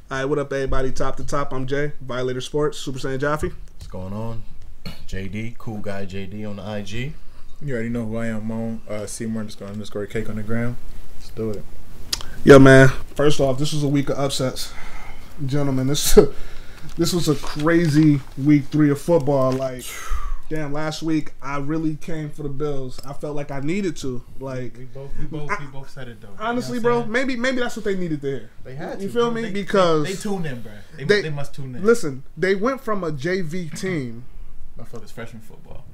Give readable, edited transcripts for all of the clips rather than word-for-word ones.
All right, what up, everybody? Top to top, I'm Jay, Violator Sports, Super Saiyan Jaffe. What's going on? JD, cool guy JD on the IG. You already know who I am, Moan. Seymour__ cake on the gram. Let's do it. Yo, man. First off, this was a week of upsets. Gentlemen, this was a crazy week 3 of football. Like, damn, last week I really came for the Bills. I felt like I needed to. Like, We both said it though. honestly, you know bro, maybe that's what they needed to hear. they had to. You feel me? They, Because they tuned in, bro. they- They must tune in. Listen, they went from a JV team, Motherfuckers, freshman football.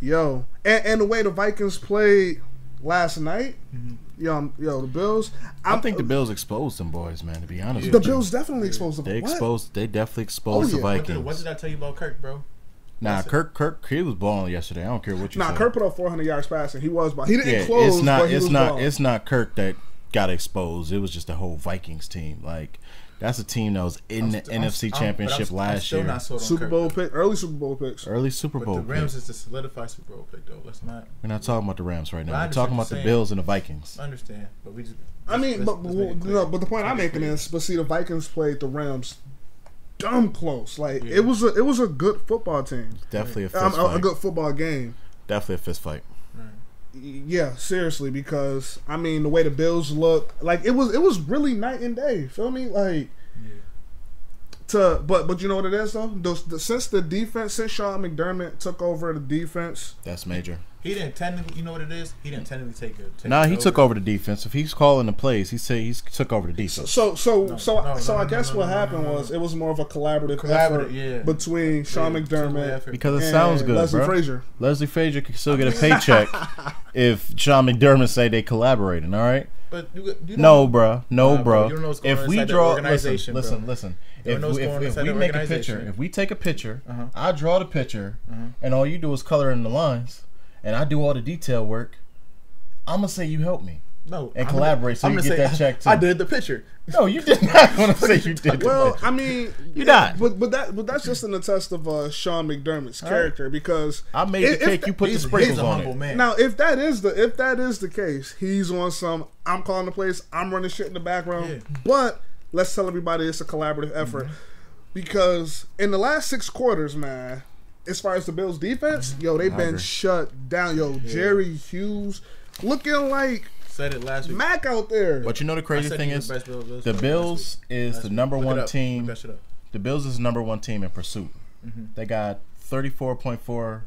yo, and the way the Vikings played last night, yo, the Bills. I think the Bills exposed them boys, man. To be honest, The with you. Bills definitely exposed them. They What? They definitely exposed the yeah. Vikings. What did I tell you about Kirk, bro? Nah, Listen. Kirk, he was balling yesterday. I don't care what you Nah, say. Kirk put up 400 yards passing. He was, he didn't yeah, close. it's not, but he was balling. it's not Kirk that got exposed. It was just the whole Vikings team. Like, that's a team that was in the NFC Championship last year. Not sold on Super Kirk, Bowl though. pick, early Super Bowl picks. Early Super But Bowl. the Rams pick. is the solidified Super Bowl pick, though. Let's not. We're not talking about the Rams right now. Well, I We're talking about understand the what you're Bills and the Vikings. I understand, but we just. I mean, let's make it clear. but the point I'm making is, but see, the Vikings played the Rams dumb close. Like it was a good football team. Definitely a fist fight. A good football game. Definitely a fist fight. Yeah, seriously, because I mean the way the Bills look, like it was really night and day. Feel me? Like but you know what it is though? Since Sean McDermott took over the defense, That's major. He didn't technically, you know what it is? He didn't technically take it. Nah, he took over the defense. If he's calling the plays, he took over the defense. So I guess what happened was it was more of a collaborative effort between Sean McDermott Because it and sounds good, Leslie bro. Frazier. Leslie Frazier could still get a paycheck if Sean McDermott say they collaborating. All right. But you No, bro. No, Nah, bro. bro, you don't know what's going If on we inside that draw, organization, listen. You don't know what's going on If inside we that make a organization. picture, if we take a picture, Uh-huh. I draw the picture, and all you do is color in the lines, and I do all the detail work, I'm gonna say you helped me. No, And collaborate so you get that check too. I did the picture. No, you did not want to say you did. Well, that. I mean, You not. But that's just an attest of Sean McDermott's character because I made the cake. You put the sprinkles He's a on humble it. man. now if that is the case, he's on some. I'm calling the plays. I'm running shit in the background. Yeah. But let's tell everybody it's a collaborative effort because in the last 6 quarters, man, as far as the Bills' defense, yo, they've been agree. shut down. Yo, Jerry Hughes looking like Said it last week. Mac out there. But you know the I crazy said thing he is, was the best Bills the last Bills is Last the week. number Look it one up. team. Look that shit up. The Bills is the number one team in pursuit. They got 34.4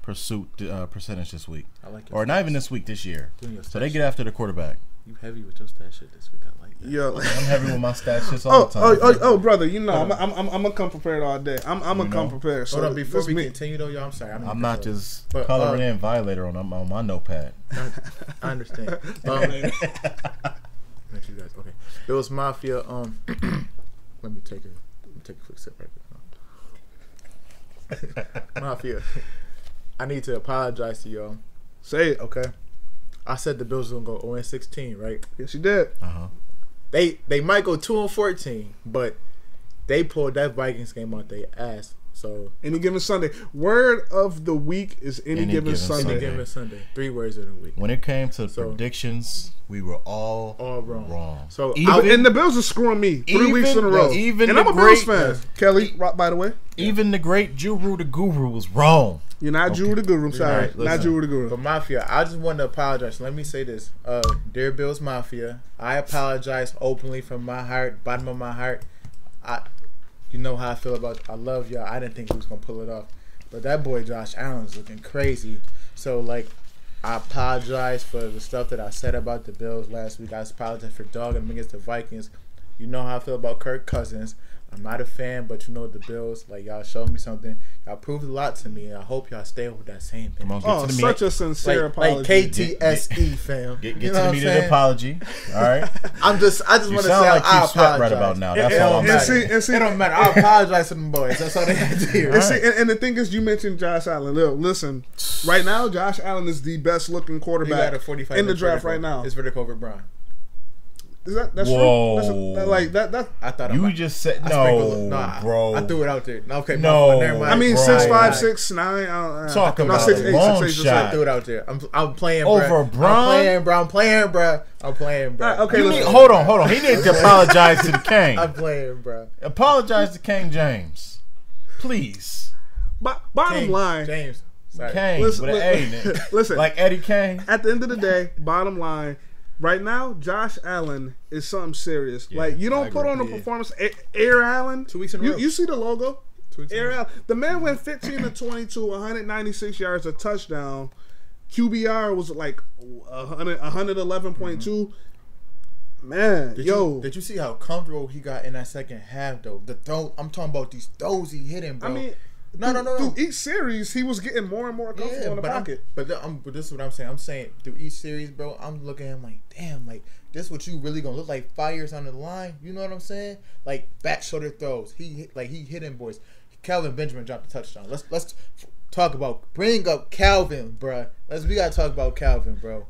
pursuit percentage this week, I like it. or not even this week, this year. Doing your So they stats. get after the quarterback. You heavy with your stat shit this week. I like that. Yo. I'm heavy with my stats just all the time. Oh, brother, you know I'm gonna come prepared all day. I'm gonna come prepared. So Hold on, before this we me. continue though, y'all, I'm sorry. I'm not just But, coloring in Violator on my notepad. I understand. Thank you guys. Okay, Bills Mafia. Let me take a quick sip right there. Mafia. I need to apologize to y'all. Say it. Okay. I said the Bills was gonna go 0-16, right? Yes, you did. They might go 2-14, but they pulled that Vikings game out their ass. So Any given Sunday. Word of the week is any given Sunday. any given Sunday, 3 words of the week. When it came to So- predictions, we were all wrong. So And the Bills are screwing me 3 weeks in a row. even And the I'm a Bills great- fan. Kelly, by the way. Even the great Juru the Guru was wrong. You're not Drew the Guru. I'm sorry. Alright, Not listen. Drew the Guru. But Mafia, I just want to apologize. Let me say this. Dear Bills Mafia, I apologize openly from my heart, bottom of my heart. You know how I feel about I love y'all. I didn't think he was going to pull it off. But that boy Josh Allen's looking crazy. So, like, I apologize for the stuff that I said about the Bills last week. I apologize for dogging them against the Vikings. You know how I feel about Kirk Cousins. I'm not a fan, but you know the Bills, like, y'all showed me something. Y'all proved a lot to me, and I hope y'all stay with that same thing. Come on, get Oh, to the such meat. a sincere Like apology. KTSE, fam. Get You to know the what meat I'm of the saying? apology. All right. I just You want to say sound like I you sweat apologize. right about now. That's It all don't I'm matter. saying. It don't matter. I apologize to them boys. That's all they had to hear. And, see, and the thing is, you mentioned Josh Allen. Listen, right now, Josh Allen is the best looking He got quarterback a 45 in the inch draft vertical. right now. It's vertical over Brown. That's Whoa. true? That I thought you just said no, bro. I threw it out there. No, okay, no. never mind. I mean, bro. 6'5", 6'9". Talk about 6'8", long 6'8", shot. I threw it out there. I'm playing, bro. Over Bron? I'm playing, bro. Okay, hold on. He needs to apologize to the king. I'm playing, bro. Apologize to King James, please. Bottom line, James. Sorry. Kane with an A, nigga. Listen, Like Eddie Kane. at the end of the day, bottom line, right now, Josh Allen is something serious. Yeah, like, you don't I put agree. on a performance. Air Allen. 2 weeks in a row. You see the logo? 2 weeks in a Air row. Allen. The man went 15 to 22, 196 yards, a touchdown. QBR was like 111.2. Man, Did you see how comfortable he got in that second half, though? The throw, I'm talking about these throws he hitting, bro. I mean, no. Through each series, he was getting more and more comfortable in the pocket. But this is what I'm saying. I'm saying through each series, bro, I'm looking at him like, damn, like, this what you really gonna look like 5 years on the line? You know what I'm saying? Like, back shoulder throws. He hitting boys. Calvin Benjamin dropped a touchdown. Let's talk about, bring up Calvin, bro. We gotta talk about Calvin, bro.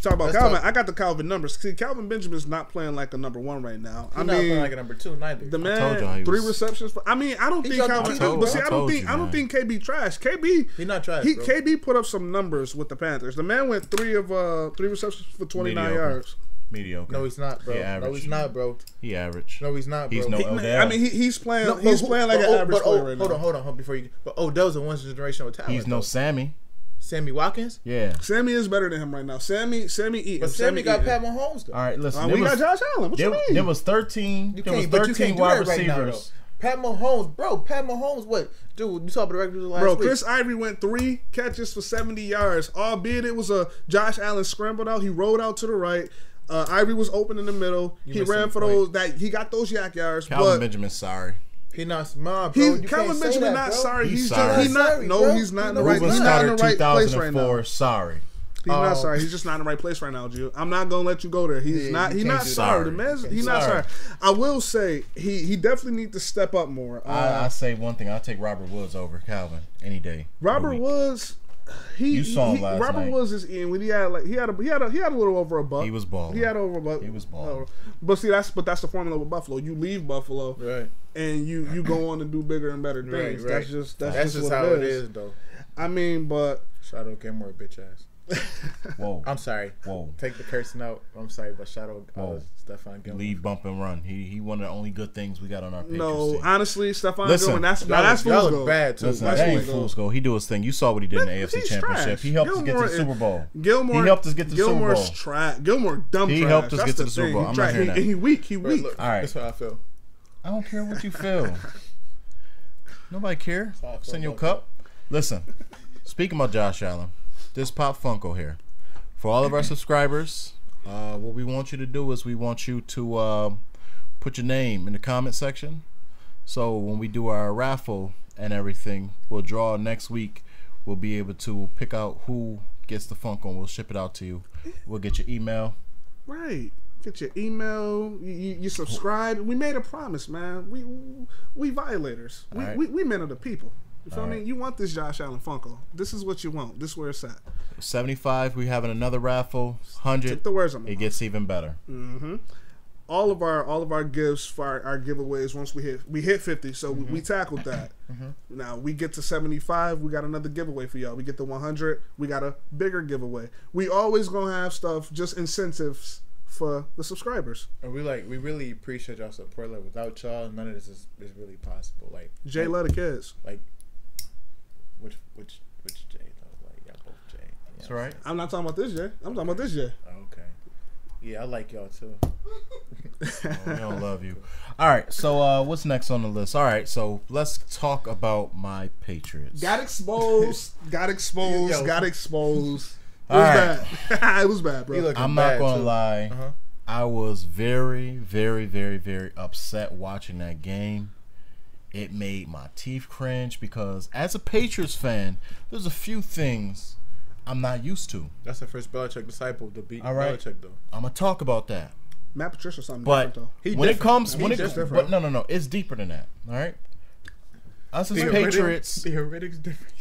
Talk about Calvin. I got the Calvin numbers. See, Calvin Benjamin's not playing like a number one right now. He's not playing like a number two neither. The man, 3 receptions. I don't think Calvin. I don't think KB trash. KB, he's not trash. Bro. KB put up some numbers with the Panthers. The man went 3 receptions for 29 yards. Mediocre. No, he's not, bro. No, he's not, bro. He average. No, he's not, bro. He's no Odell. I mean, he's playing. He's playing like an average player right now. Hold on. Before you, but Odell's a one-generational talent. He's no Sammy. Sammy Watkins. Yeah. Sammy is better than him right now. Sammy eating. But Sammy got Pat Mahomes though. All right, listen. We got Josh Allen. What you mean? There was 13. You there was can't, 13 but you can't wide do that right now, receivers. Pat Mahomes, bro. Pat Mahomes, what? Dude, you saw the record last week. Chris Ivory went 3 catches for 70 yards. Albeit it was a Josh Allen scrambled out. He rolled out to the right. Ivory was open in the middle. He ran for those. He got those yak yards. Calvin Benjamin's sorry. He not smart, bro. Calvin Benjamin not sorry. He's sorry. He's not in the right. Ruben He's not in the Studdard, right place right now. 2004. Sorry. He's not sorry. He's just not in the right place right now, Drew. I'm not gonna let you go there. He's not sorry. The man's he's not sorry. I will say he definitely need to step up more. I say one thing. I'll take Robert Woods over Calvin any day. Robert Woods. You saw him last Robert night. Woods is in when he had a little over a buck. He was balling. He had over a buck. He was balling. But see, that's the formula with Buffalo. You leave Buffalo, right, and you go on to do bigger and better things. Right. That's just how it is, though. I mean, but Shadow Gilmore, bitch ass. Whoa. I'm sorry. Whoa. Take the cursing out. I'm sorry, but Shadow Stephon Gilmore. Leave, bump, and run. He one of the only good things we got on our Patriots team. Honestly, Stephon Gilmore, that's fool's gold. Bad too. Listen, that ain't fool's gold. He do his thing. You saw what he did in the AFC Championship. Trash. He helped us get to the Super Bowl. He helped us get to the Super Bowl. Gilmore dumb trash. He helped us get to the Super Bowl. I'm not hearing that. He weak. Look, all right. That's how I feel. I don't care what you feel. Nobody care. Send your cup. Listen, speaking about Josh Allen, this Pop Funko here. For all of our subscribers, what we want you to do is we want you to put your name in the comment section. So when we do our raffle and everything, we'll draw next week. We'll be able to pick out who gets the Funko and we'll ship it out to you. We'll get your email. Right. Get your email. You subscribe. We made a promise, man. We violators. We men of the people. You feel me? You want this Josh Allen Funko. This is what you want. This is where it's at. 75, we having another raffle. 100, took the words on it gets even better. Mm-hmm. All of our gifts for our giveaways, once we hit 50, so we tackled that. Now we get to 75, we got another giveaway for y'all. We get to 100, we got a bigger giveaway. We always gonna have stuff, just incentives for the subscribers. And we really appreciate y'all support. Like, without y'all, none of this is really possible. Like, Jay love the kids. Like, which Jay though? Like, y'all both Jay. That's right. I'm not talking about this Jay. I'm talking about this Jay. Okay. Yeah, I like y'all too. We don't love you. All right, so what's next on the list? All right, so let's talk about my Patriots. Got exposed. Got exposed. Yo. Got exposed. It All was right. bad. It was bad, bro. I'm not gonna lie. I was very, very, very, very upset watching that game. It made my teeth cringe because as a Patriots fan, there's a few things I'm not used to. That's the first Belichick disciple to beat Belichick, though. I'm gonna talk about that. Matt Patricia something But different though. when it comes, but no, it's deeper than that. All right, us as Patriots, the heretics different.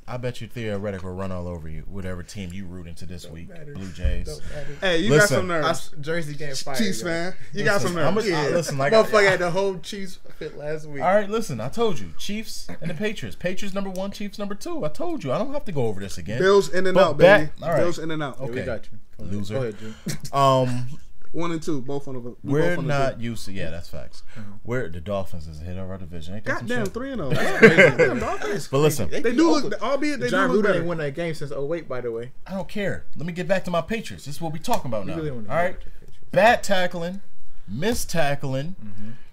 I bet you theoretical will run all over you, whatever team you root into this week. matter. Blue Jays. Hey, you got some nerves. Jersey getting fired. Chiefs fan. You got some nerves. Listen, like Motherfucker had the whole Chiefs fit last week. all right, listen. I told you, Chiefs and the Patriots. Patriots number 1, Chiefs number 2. I told you. I don't have to go over this again. Bills in and But out, baby. all right. Bills in and out. Yeah, Okay. we got you. Loser. Go ahead, Jim. 1 and 2, both on the. We're not used to. Yeah, that's facts. We're the Dolphins is ahead of our division. Ain't that some Goddamn, shit? 3-0. That's crazy. Damn, Dolphins. But listen, They do look, albeit they John do look Gruden better. ain't won that game since 08, by the way. I don't care. Let me get back to my Patriots. This is what we talking about now. really wanna All know right, about your Patriots. bad tackling, missed tackling.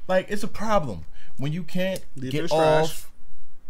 Like it's a problem when you can't Defense get trash. off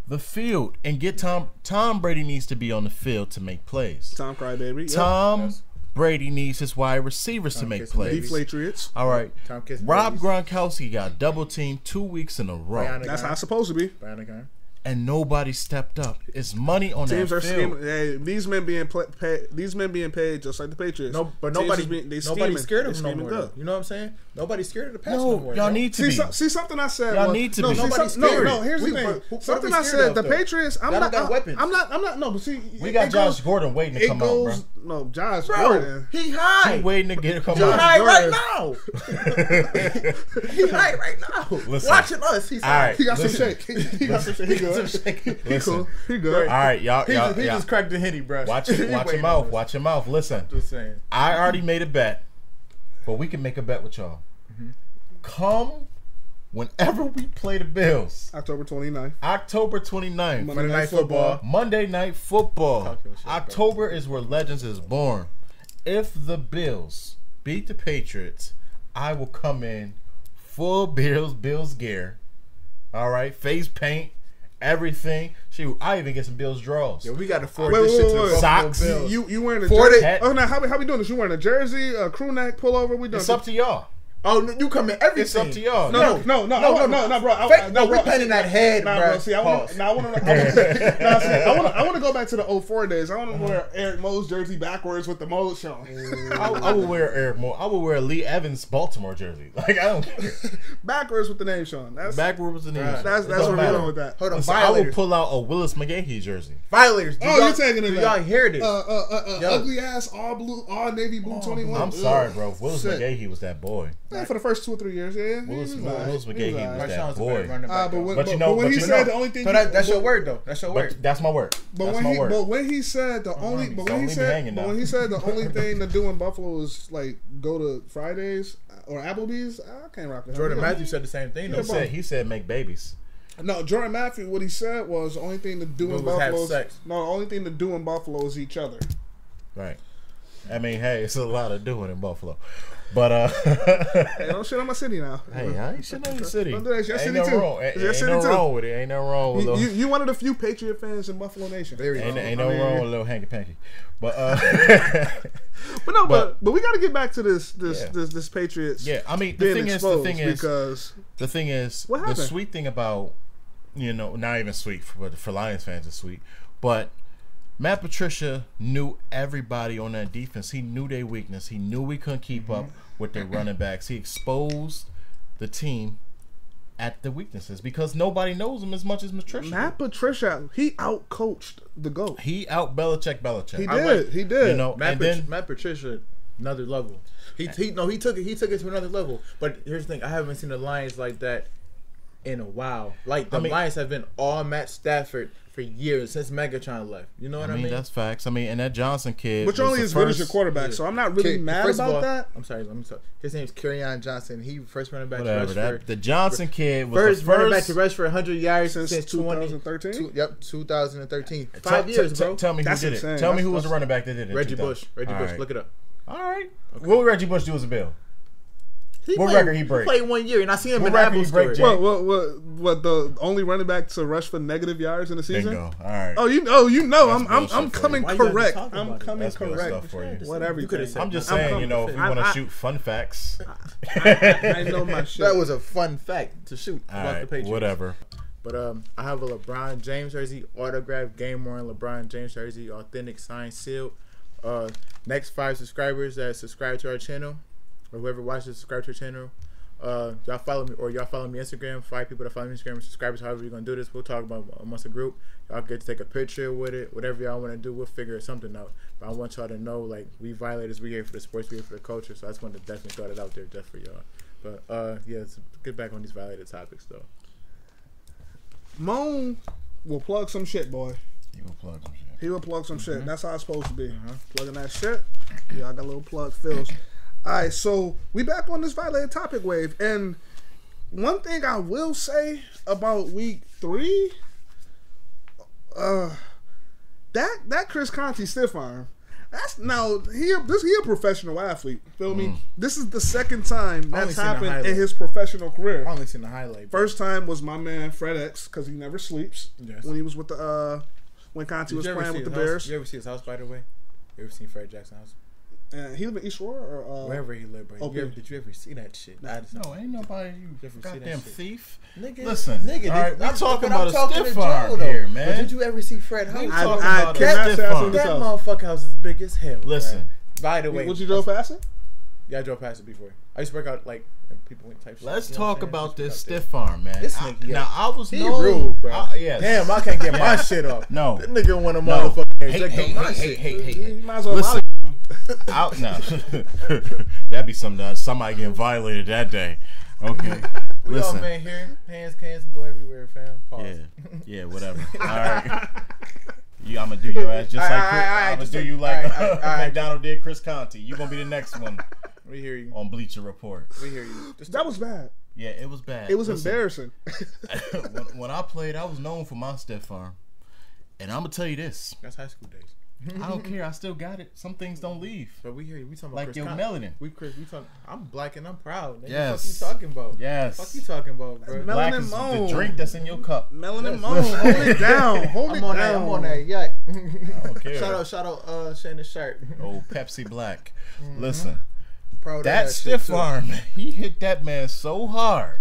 the field and get Tom Brady needs to be on the field to make plays. Tom Crybaby. Tom Yes. Brady needs his wide receivers to make Kiss plays. Deflatriots. All right. Tom Kiss Rob babies. Gronkowski got double teamed 2 weeks in a row, Brianna That's Guy. how it's supposed to be. Brianna Guy. and nobody stepped up. It's money on Teams that are field. scheming. Hey, these men being paid. These men being paid just like the Patriots. No, but Teams nobody, is being- they nobody's scheming. scared They of them no scheming more. good. Though. You know what I'm saying? Nobody's scared of the pass no No, more. y'all bro. need to be. See something I said. Y'all was, need to no, be. see, Nobody's some- no, scared. no. Here's We- the thing. what are Something we I scared said. of, The though? Patriots. I'm Y'all not. don't got weapons. I'm not. No, but see, We got it Josh goes- Gordon waiting to It come goes. out, No, Josh Bro, Gordon. he bro. high. He waiting to get come He out. high right Gordon. now. He high right now. Listen. Watching us. He's All high. right. He got Listen. some shake. He got some shake. He good. He Listen. cool. He good. All right, y'all. He just cracked the Henny, bro. Watch He your waiting mouth. on us. Watch your mouth. Listen, Just saying. I already made a bet, but we can make a bet with y'all. Come whenever we play the Bills, October 29th. October 29th. Monday Night Football. Monday Night Football. Talk your shit, bro. October is where legends is born. If the Bills beat the Patriots, I will come in full Bills gear. All right, face paint, everything. Shoot, I even get some Bills draws. Yeah, we got to forward Wait, this wait, shit wait, to the wait. Buffalo Socks. Bills. You wearing a For jersey? the- Oh, now how we doing this? You wearing a jersey, a crew neck, pullover? We doing It's up to y'all. Oh, no, you come in everything. It's up to y'all. No, No, bro. No, we're painting that head, Nah, bro. bro. See, I want Pause. to. I want to go back to the 04 days. I want to wear Eric Moe's jersey backwards with the Moe's showing. I will wear Eric Moore. I will wear a Lee Evans Baltimore jersey. Like I don't care. Backwards with the name showing. That's Backward was the name. Right. that's It where don't we're matter. going with that. Hold on, Listen, I will Violators. pull out a Willis McGahee jersey. Violators. Do Oh, y'all- you're taking it Do back. y'all hear this? Yo. Yo. Ugly ass all blue, all navy blue 21. I'm Ugh. sorry, bro. Willis Sick. McGahee was that boy. Man, for the first 2 or 3 years, yeah. Willis he was alright. McGahee He was alright. that Marshawn's a boy. better running back, But though. when, But you know- when but he you said know- the only thing, So that's your word, though. That's your word. But that's my word. But That's when my he, word. but when he said the only, but Don't when he leave me hanging said, now. but when he said the only thing to do in Buffalo is like go to Fridays or Applebee's, I can't rock with him. Jordan He a- Matthews said the same thing, though. He said make babies. No, Jordan Matthews. What he said was the only thing to do in Was have Buffalo. sex. No, the only thing to do in Buffalo is each other. Right. I mean, hey, it's a lot of doing in Buffalo. But Hey, don't shit on my city now. hey, I ain't shit on your city. Don't do that. It's your Ain't city no too. wrong. It's Ain't your ain't city no too. wrong with it. Ain't no wrong with You one of the few Patriot fans in Buffalo Nation. There we go. Ain't I no mean- wrong with a little hanky panky. But But we got to get back to this Yeah. this Patriots. yeah, I mean being the exposed thing is because the thing is What the happened? sweet thing about not even sweet but for Lions fans it's sweet, but Matt Patricia knew everybody on that defense. He knew their weakness. He knew we couldn't keep up with their running backs. He exposed the team at the weaknesses because nobody knows him as much as Patricia. Matt Patricia, he outcoached the GOAT. He out Belichick. He I did. He did. You know, Matt, and then Matt Patricia, another level. He took it to another level. But here's the thing: I haven't seen the Lions like that in a while. Like the Lions have been all Matt Stafford for years since Megatron left. You know what I mean? that's facts. I mean, and that Johnson kid, But you're was only the as good as your first- quarterback, so I'm not really mad First of about all, that. I'm sorry. His name's Kerryon Johnson. He first running back to Whatever. rush That for the Johnson kid was first the running back first. to rush for 100 yards Since since 2013? 2013. Tell- 5 years, bro. Tell me who That's did insane. it. Tell me who was That's- the running back that did it. in Reggie 2000. Bush. Reggie All Bush. right. Look it up. All right. What would Reggie Bush do as a Bill? What record he break? He played 1 year, and I see him What in record Apple he break, Store. Jay? What the only running back to rush for negative yards in the season? Bingo. All right. Oh, you know, That's I'm bullshit for coming you. Why you gotta correct. talk I'm about it? coming That's Bill correct. stuff for you. Whatever. You could've said I'm just I'm saying, coming. if we want to shoot fun facts. I know my shit. That was a fun fact to shoot All about the right. Patriots. Whatever. But I have a LeBron James jersey, autographed, game-worn LeBron James jersey, authentic, signed, sealed. Next 5 subscribers that subscribe to our channel, or whoever watches subscribe to our channel, Y'all follow me, or y'all follow me Instagram. 5 people that follow me Instagram, subscribers. However you're gonna do this, we'll talk about amongst the group. Y'all get to take a picture with it. Whatever y'all want to do, we'll figure something out. But I want y'all to know, like, we Violators. We here for the sports. We here for the culture. So I just wanted to definitely throw it out there just for y'all. But yeah, let's get back on these Violator topics though. Moan will plug some shit, boy. He will plug some shit. He will plug some shit. That's how it's supposed to be. Plugging that shit. Yeah, I got a little plug fills. All right, so we back on this Violator topic wave, and one thing I will say about week 3, that Chris Conti stiff arm. That's now he a professional athlete. Feel me? This is the second time that's happened in his professional career. I only seen the highlight. Bro. First time was my man Fred X, because he never sleeps. Yes. When he was with the when Conti was playing with the Bears. You ever see his house, by the way? You ever seen Fred Jackson's house? He live in East Shore or wherever he lived, bro. Okay. Did you ever see that shit? No, ain't nobody. You ever goddamn see that thief. Nigga, Listen, nigga, all right, I'm we talking about a talking stiff to arm Joe, here, though. man. But did you ever see Fred house? We talking about a stiff arm. That motherfucker house is big as hell. Listen. Bro. By the way, would you drove past it? Yeah, I drove past it before. I used to work out like people went type shit. Let's you know talk what I'm about saying? this stiff arm, man. This nigga, Now I was he known, rude, bro. Yes. Damn, I can't get my shit off. No. That nigga want to No. motherfucking Hey, my shit. hey. You might as well Listen. Out now. That'd be somebody getting violated that day. Okay. We all Listen. man here. Hands can go everywhere, fam. Pause. Yeah, whatever. All right. I'm gonna do your ass just like Chris. I'm gonna do you like McDonald did Chris Conti. You gonna be the next one We hear you. on Bleacher Report. We hear you. That was bad. Yeah, it was bad. It was Listen, embarrassing. when I played, I was known for my stiff arm, and I'm gonna tell you this. That's high school days. I don't care. I still got it. Some things don't leave. But we hear you. We talking about Like Chris your Conti. melanin. We talking. I'm black and I'm proud. Nigga. Yes. What you talking about? Yes. What you talking about, bro? Mel- Black Melanin is the moan. drink that's in your cup. Melanin Moan, hold it down. Hold it I'm on down. that. I'm on that yacht. I don't care. Shout out, Shannon Sharp. Oh, Pepsi Black. Listen, Proud of that shit, stiff too. arm, he hit that man so hard.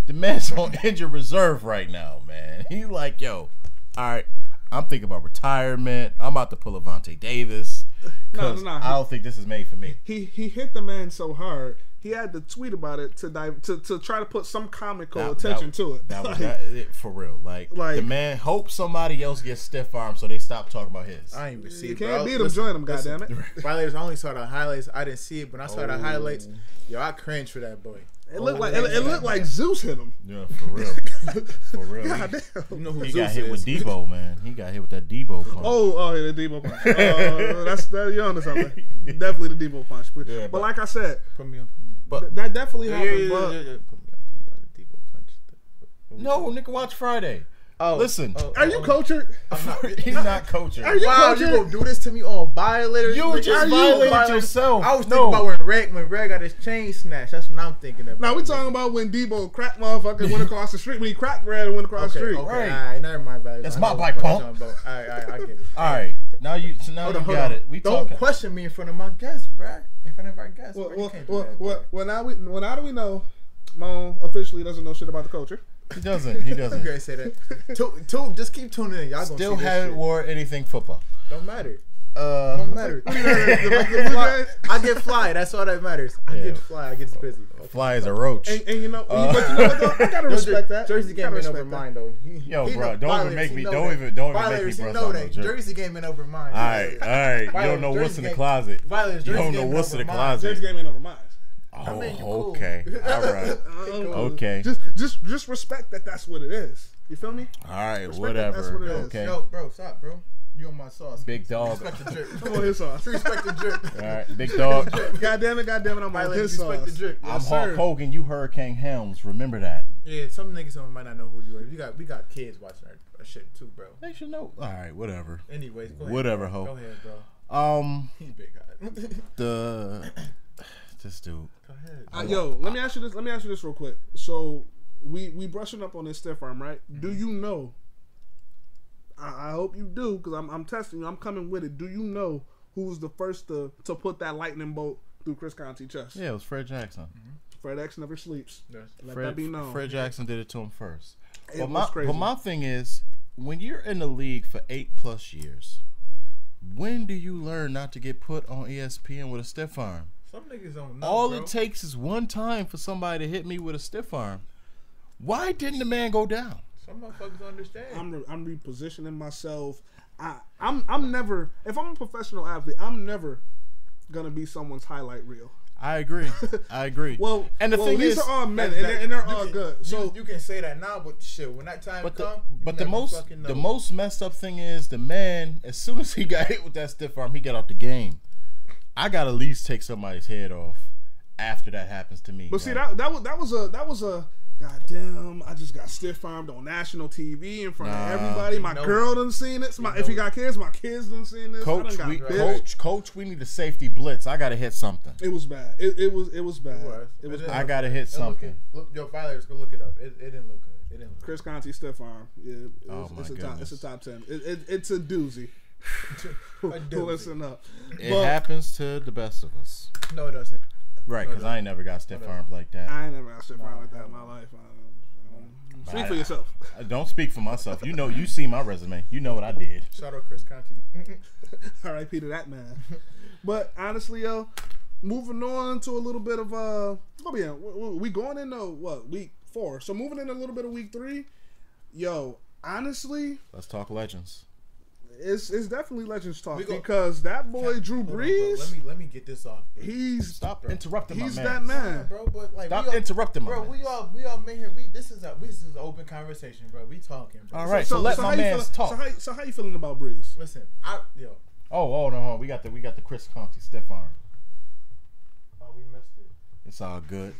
The man's on injured reserve right now, man. He like, yo, all right, I'm thinking about retirement. I'm about to pull Avante Davis. No. I don't think this is made for me. He hit the man so hard. He had to tweet about it to try to put some comical attention to it. That was Like, it, for real. Like Like- the man hope somebody else gets stiff arm so they stop talking about his. I ain't even see you it, can't bro. beat him, join him, goddammit. Violators, I only saw the highlights. I didn't see it, but when I saw the highlights, yo, I cringed for that boy. It looked like Zeus hit him. Yeah, for real. For real. Goddamn. You know who He Zeus got hit is. with Debo, man. He got hit with that Debo punch. Yeah, the Debo punch. That's you're onto something. Definitely the Debo punch. But, Yeah, but like I said, Put me on. But that definitely happened. Yeah. But Put me on the Debo punch. no, nigga, watch Friday. Oh, Listen, are you cultured? he's not coaching. Are you Wow, cultured? you gonna do this to me on Violators? You nigga? just Are violated Violators? yourself. I was No. thinking about when Red got his chain snatched. That's what I'm thinking about. Now we talking about when Debo cracked motherfucker went across the street. When he cracked Red and went across the street. Okay, Right. all right, never mind, Violators. That's I my know bike what pump. you're talking about. All right, I get it. All right, now you Hold got on. it. We Don't talking. question me in front of my guests, bruh. In front of our guests. bro. You can't do that, bro. Well, now do we know Mo officially doesn't know shit about the culture? He doesn't. He doesn't. Okay, say that. Just keep tuning in. Y'all gonna Still see this haven't shit. wore anything football. Don't matter. Don't matter. I get fly. That's all that matters. I get fly. I get busy. Fly as a roach. And you know, but you know what though? I gotta respect that. Jersey game Gotta ain't over respect that. mine though. Yo, He bro, know- don't even Violators, make he me. know Don't that. even make me Violators, brush he know up that. no Jersey. Jersey game ain't over mine. All right. You don't know Violators, what's in the Jersey closet. Violators, You Jersey don't know game what's in the over mine. closet. Jersey game ain't over mine. Oh, mean, you cool. okay. All right. Okay. Just respect that. That's what it is. You feel me? All right. Respect Whatever. that's what it is. Okay. Yo, bro, stop, bro. You on my sauce. Big dog. Respect the drip. Come on, his sauce. Respect the drip. All right. Big dog. God damn it, I'm on Violators, his respect sauce. the drip. I'm Yes, Hulk sir. Hogan. You Hurricane Helms. Remember that. Yeah, some niggas might not know who you are. We got kids watching our shit too, bro. They should know. All right. Whatever. Anyways, go ahead. Whatever, bro. ho. Go ahead, bro. He's big guy. This dude. Go ahead. Yo, let me ask you this real quick. So we brushing up on this stiff arm, right? Do you know? I hope you do, because I'm testing you. I'm coming with it. Do you know who was the first to put that lightning bolt through Chris Conti's chest? Yeah, it was Fred Jackson. Fred X never sleeps. Yes. Let that be known. Fred Jackson did it to him first. It was crazy. But my thing is, when you're in the league for 8+ years, when do you learn not to get put on ESPN with a stiff arm? Some niggas don't know. All bro. it takes is one time for somebody to hit me with a stiff arm. Why didn't the man go down? Some motherfuckers don't understand. I'm repositioning myself. I'm never, if I'm a professional athlete, I'm never gonna be someone's highlight reel. I agree. Well, and the thing these is, are all men, and they're all good. So you can say that now, but shit, when that time comes, but the most messed up thing is the man. As soon as he got hit with that stiff arm, he got out the game. I gotta at least take somebody's head off after that happens to me. But see, that was a goddamn. I just got stiff armed on national TV in front of everybody. My girl done seen it. If you got kids, my kids done seen this. Coach, we need a safety blitz. I gotta hit something. It was bad. It was bad. It was bad. I gotta hit something. Yo, Violators, go look it up. It didn't look good. Chris Conti stiff arm. Yeah, it's a top 10. It's a doozy. Listen up. It happens to the best of us. No, it doesn't. Right, because I ain't never got stiff armed like that. I ain't never got stiff armed like that in my life. Speak for yourself. I don't speak for myself. You see my resume. You know what I did. Shout out Chris Conti. R.I.P. to that man. But honestly, yo, moving on to a little bit of we going into what, week 4? So moving in a little bit of week 3. Yo, honestly, let's talk legends. It's definitely legends talk because that boy Drew Brees. Bro, let me get this off. Stop interrupting my man. He's that man, bro. But like, stop interrupting my man. Bro, we all made here. This is an open conversation, bro. We talking, bro. All right, so let my man talk. So how you feeling about Brees? Listen, Oh no, we got the Chris Conti stiff arm. Oh, we missed it. It's all good.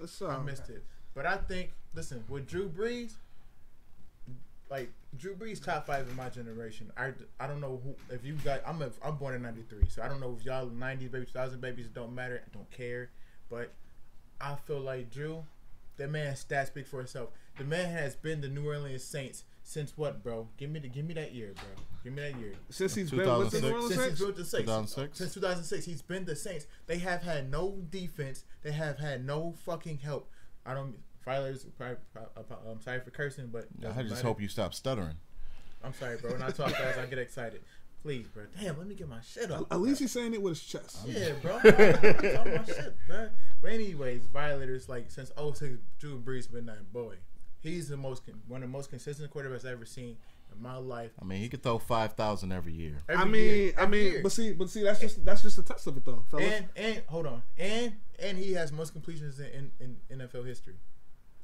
I missed it, but I think with Drew Brees. Like Drew Brees, top 5 in my generation. I don't know who. If you got, I'm born in '93, so I don't know if y'all 90s babies, 2000 babies. It don't matter. I don't care. But I feel like Drew, that man's stats speak for itself. The man has been the New Orleans Saints since what, bro? Give me that year, bro. Give me that year. Since he's been with the New Orleans Saints? Since 2006, he's been the Saints. They have had no defense. They have had no fucking help. Violators, I'm sorry for cursing, but I just hope you stop stuttering. I'm sorry, bro. When I talk fast, I get excited. Please, bro. Damn, let me get my shit up. At least he's saying it with his chest. Yeah, bro. I'm talking my shit, bro. But anyways, Violators, like since 06, Drew Brees been that boy. He's one of the most consistent quarterbacks I've ever seen in my life. I mean, he could throw 5,000 every year. Every year. But see, that's just the test of it, though, fellas. And hold on, and he has most completions in NFL history.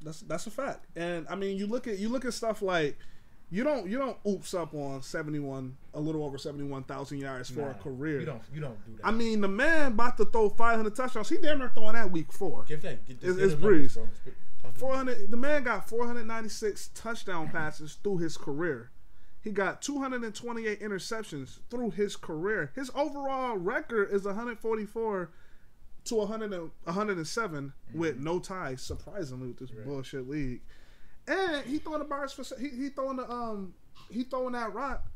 That's a fact. And I mean, you look at stuff like you don't oops up on a little over 71,000 yards for a career. You don't do that. I mean, the man about to throw 500 touchdowns. He damn near throwing that week 4. It's Brees. 400. The man got 496 touchdown passes through his career. He got 228 interceptions through his career. His overall record is 144 to 107 with no ties, surprisingly, with this bullshit league. And he throwing the bars for he throwing that rock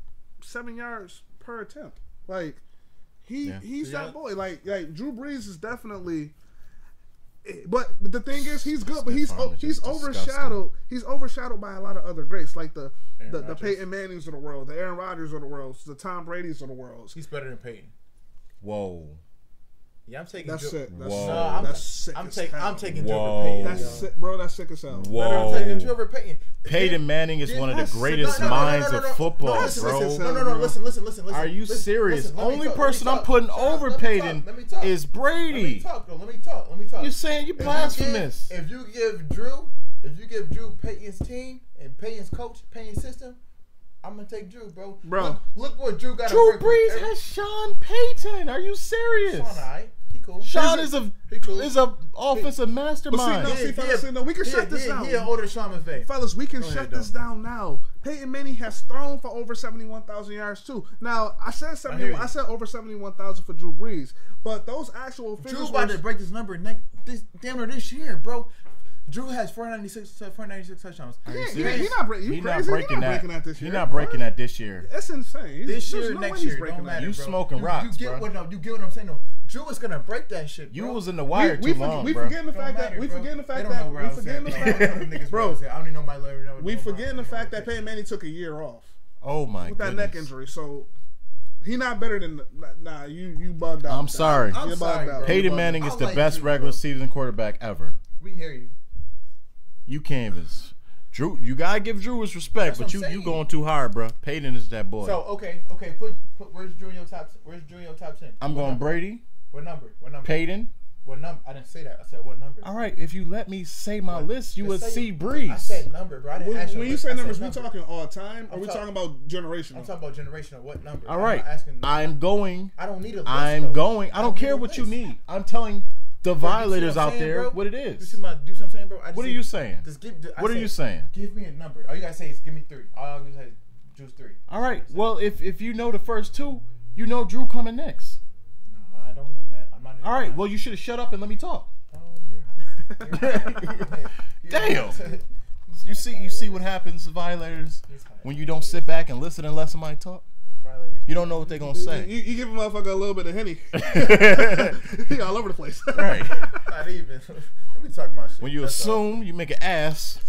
7 yards per attempt. Like he's that boy. Like Drew Brees is definitely. But the thing is, he's good, but he's overshadowed. He's overshadowed by a lot of other greats, like the Peyton Mannings of the world, the Aaron Rodgers of the world, the Tom Brady's of the world. He's better than Peyton. Whoa. Yeah, I'm taking. That's sick. That's sick. I'm taking Drew over Peyton. That's sick, bro. That's sick as hell. Whoa. I'm taking Drew over Peyton. Peyton Manning is one of the greatest minds of football, bro. No. Listen. Are you serious? Only person I'm putting over Peyton is Brady. Let me talk. You're saying you blasphemous. If you give Drew Peyton's team and Peyton's coach, Peyton's system, I'm gonna take Drew, bro. Look what Drew got. Drew Brees has Sean Payton. Are you serious? Sean, alright. He cool. Sean is a offensive mastermind. But fellas, we can shut this down. He an older Sean McVay. Fellas, we can shut this down now. Peyton Manning has thrown for over 71,000 yards too. Now I said over 71,000 for Drew Brees, but those actual figures. Drew about to break this number this year, bro. Drew has 496 touchdowns. He's not breaking that this year. He's not breaking that this year. That's insane. This year, next year, don't matter, you bro. smoking rocks, you get bro. You get what I'm saying, though. Drew is gonna break that shit, bro. You was in the wire too long, we bro. forgetting the fact that we forgetting the fact that bro. I don't even know my we forgetting the fact that Peyton Manning took a year off. Oh my! With that neck injury, so He not better than nah. You bugged out. I'm sorry. I'm sorry, bro. Peyton Manning is I the like best Drew, regular bro. season quarterback ever. We hear you. You can't even. Drew, you gotta give Drew his respect, That's but what you I'm saying. going too hard, bro. Peyton is that boy. So okay. Put where's Drew in your top? Where's Drew in your top 10? I'm What going number? Brady, What number? What number? Peyton. What number? I didn't say that. I said what number? All right, if you let me say my list, you Just would say- see Breeze. I said number, bro. I didn't ask When you list. say I said numbers, we number. talking all time, or I'm we talking- talking about generational? I'm talking about generational. What number? All I'm right, not asking. I'm going. I don't need a list. I'm though. going. I don't need care a what you list. need. I'm telling the Bro, you see violators what I'm out saying, there bro? what it You is. see what I'm saying, bro? I just What are said- you saying? Just give. I What are said, you saying? Give me a number. All you gotta say is give me 3. All you gotta say is choose 3. All right. Well, if you know the first 2, you know Drew coming next. No, I don't know that. I'm not. All right. Well, you should have shut up and let me talk. Oh, you're hot. You're hot. You're Damn. hot. You see what happens, violators, He's hot. when you don't sit back and listen and let somebody talk. Violators. You don't know what they're gonna say. You give a motherfucker a little bit of Henny. He all over the place. Right. Not even. Let me talk my shit. When you That's all. assume, you make an ass.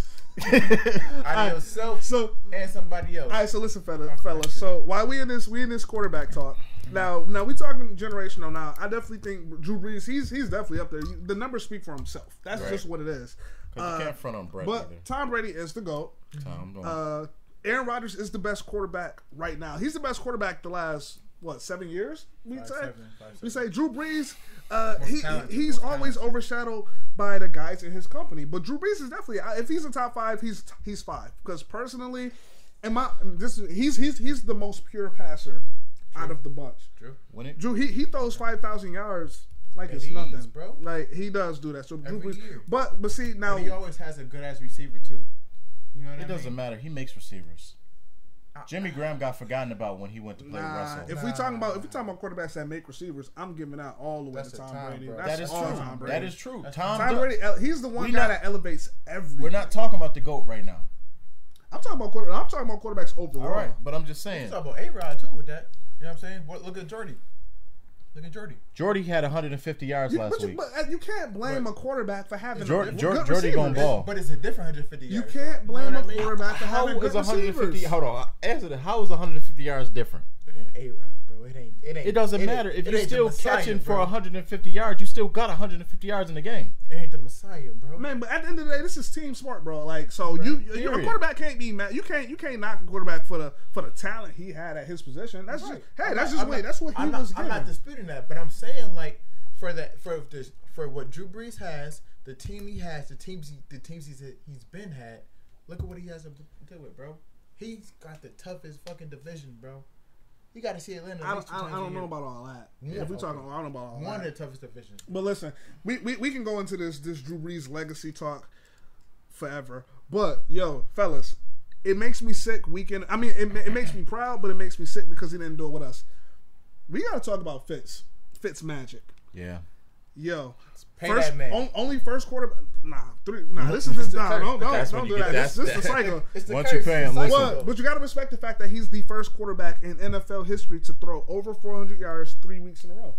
out of yourself So, and somebody else. all right. So listen, fellas. So while we in this quarterback talk, now we talking generational. Now I definitely think Drew Brees. He's definitely up there. The numbers speak for himself. That's Right. just what it is. Because you can't front on Brett But either. Tom Brady is the GOAT. Tom, don't. Aaron Rodgers is the best quarterback right now. He's the best quarterback the last 7 years? We Five, say. seven. We say Drew Brees. talented, He's most always talented. overshadowed by the guys in his company. But Drew Brees is definitely, if he's in top 5, he's 5. Because personally, he's the most pure passer out of the bunch. Drew. When it, Drew, he throws 5,000 yards like it's At nothing, ease, bro. Like he does do that. So Drew Every Brees, year. but see now, But he always has a good ass receiver too. You know what I it mean? doesn't matter. He makes receivers. Jimmy Graham got forgotten about when he went to play Russell. if we talking about quarterbacks that make receivers, I'm giving out all the way That's to the Tom time, Brady. bro. That's That is all true. Tom Brady. That is true. That's Tom Tom Brady. Brady. He's the one We guy not- that elevates everything. We're not talking about the GOAT right now. I'm talking about quarterbacks overall. All right, but I'm just You saying. talk about A-Rod too with that. You know what I'm saying? Look at Jordy. Look at Jordy. Jordy had 150 yards last week. But you can't blame a quarterback for having Jordy good gonna receivers. ball. But it's a different 150 You yards. can't blame know a what I mean? quarterback for How having is good 150? receivers. Hold on. Answer that. How is 150 yards different? It ain't A-Rod, bro. It ain't. It doesn't matter. If it you're ain't the still Messiah, catching for bro. 150 yards, you still got 150 yards in the game. It ain't the Messiah, bro. Man, but at the end of the day, this is team sport, bro. Like, so a Period. quarterback can't be mad. You can't knock a quarterback for the talent he had at his position. That's Right. that's I'm not- that's what he I'm was not, I'm not given. disputing that, but I'm saying like for what Drew Brees has, the team he has, the teams he's been had. Look at what he has to deal with, bro. He's got the toughest fucking division, bro. You got to see Atlanta. I don't know about all that. Yeah, If we talking, okay. I don't know about all one that. of the toughest divisions. But listen, we can go into this Drew Brees legacy talk forever. But yo, fellas, it makes me sick. I mean, it makes me proud, but it makes me sick because he didn't do it with us. We gotta talk about Fitz magic. Yeah. Yo, Pay first that man. only first quarterback. This is this. Nah, don't That's don't when do you that. get- This is the that's- cycle. It's the Once curse. you pay him, It's the listen. cycle. But you got to respect the fact that he's the first quarterback in NFL history to throw over 400 yards 3 weeks in a row.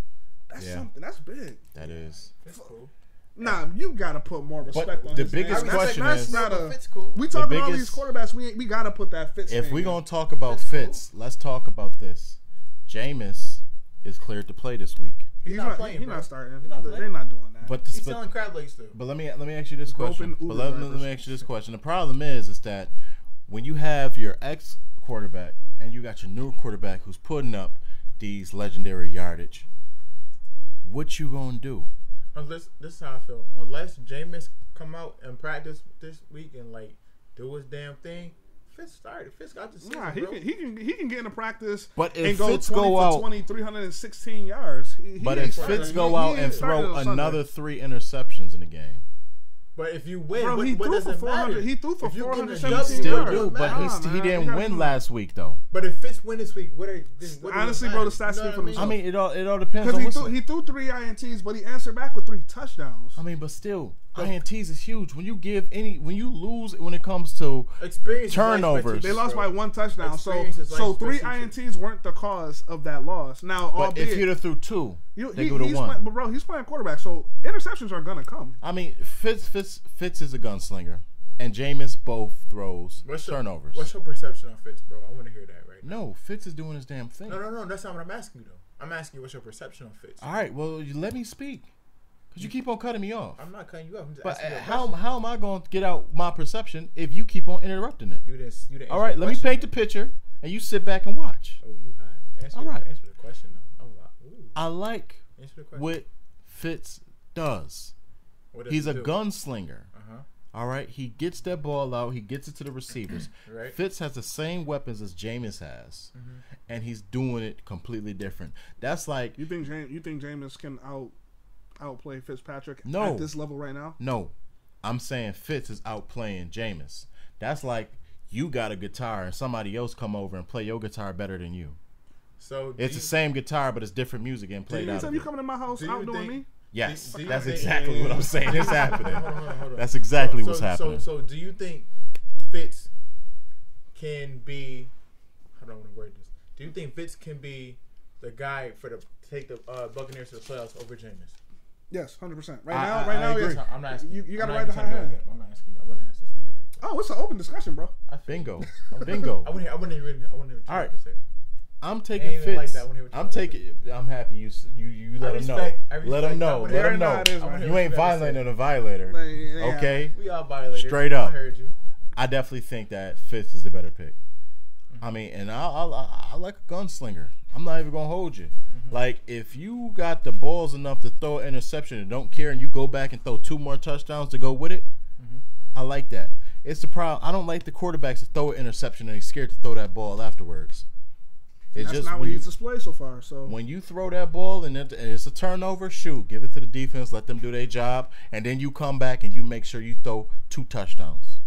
That's Yeah. something. That's big. That is. It's cool. Nah, you got to put more respect on the his biggest name. question that's is- not a. Fitz cool. We talking all these biggest- quarterbacks. We got to put that Fitz. If name we're in. going to talk about Fitz, let's talk about this. Jameis is cleared to play this week. he's not not playing, He's bro. not starting. He's not They're playing. not doing that. But He's selling crab legs too. But let me ask you this question. Groping But Uber let drivers. me ask you this question. The problem is that when you have your ex quarterback and you got your new quarterback who's putting up these legendary yardage, what you gonna do? Unless this is how I feel. Unless Jameis come out and practice this week and like do his damn thing, Fitz started. Fitz got the season, Nah, he bro. can get into practice But if and go Fitz 20 go for out- 20, 316 yards. But ain't if starting. Fitz He- go he out ain't and starting throw on Sunday. another 3 interceptions in the game, But if you win, Bro, what, he what threw does for it 400. matter? He threw for If you get a 417 W, still yards. do. But Nah, he man, you didn't gotta win do- last week though. But if Fitz win this week, what does it Honestly, matter? bro, the stats You know speak what for I themselves. mean, it all depends on Because what's. he threw 3 INTs, but he answered back with 3 touchdowns. I mean, but still, INTs is huge. When you lose when it comes to Experience is like turnovers. expectations, They lost bro. by 1 touchdown. So Experience is like 3 expectations. INTs weren't the cause of that loss. Now, but if albeit, you'd have threw 2, they he's would have won. playing, but bro, he's playing quarterback, so interceptions are gonna come. I mean, Fitz is a gunslinger, and Jameis both throws What's your- turnovers. What's your perception on Fitz, bro? I want to hear that right No, Fitz is doing his damn thing. No. That's not what I'm asking you though. I'm asking you what's your perception of Fitz. All right, well, you let me speak. Because you keep on cutting me off. I'm not cutting you off. I'm just But asking you a how question. am I going to get out my perception if you keep on interrupting it? You didn't All right, let me paint the picture, and you sit back and watch. Oh, you hot. All right. Answer the question though. I like Answer the question. what Fitz does. What does He's he a do? gunslinger. Uh-huh. All right, he gets that ball out. He gets it to the receivers. Right. Fitz has the same weapons as Jameis has, and he's doing it completely different. That's like You think Jameis can outplay Fitzpatrick No. at this level right now? no. I'm saying Fitz is outplaying Jameis. That's like you got a guitar and somebody else come over and play your guitar better than you. So It's the same guitar, but it's different music and played out Anytime of you it. coming to my house Do you outdoing think- me? Yes, do you that's think- exactly what I'm saying. It's happening. Hold on. That's exactly what's happening. So do you think Fitz can be? How do I want to word this? Do you think Fitz can be the guy to take the Buccaneers to the playoffs over Jameis? Yes, 100%. I Right now, agree. yes. I'm not asking. You got to I'm ride the not hot hand. asking- I'm asking. I'm gonna ask this nigga right. Oh, it's an open discussion, bro. Bingo. Bingo. I wouldn't even. All right. To say. I'm taking Ain't even like Fitz. that. I wanna hear what you I'm have to taking. I'm happy you let him know. I Let him respect know. that. Let him You already know know. how it is, man. You ain't violating a violator. Like, yeah. Okay. We all violated. Straight up. I heard you. I definitely think that Fitz is the better pick. I mean, and I like a gunslinger. I'm not even gonna hold you. Like, if you got the balls enough to throw an interception and don't care, and you go back and throw 2 more touchdowns to go with it, I like that. It's the problem. I don't like the quarterbacks that throw an interception and he's scared to throw that ball afterwards. It's That's just not when what you, he's displayed so far. So when you throw that ball and it's a turnover, shoot, give it to the defense, let them do their job, and then you come back and you make sure you throw 2 touchdowns.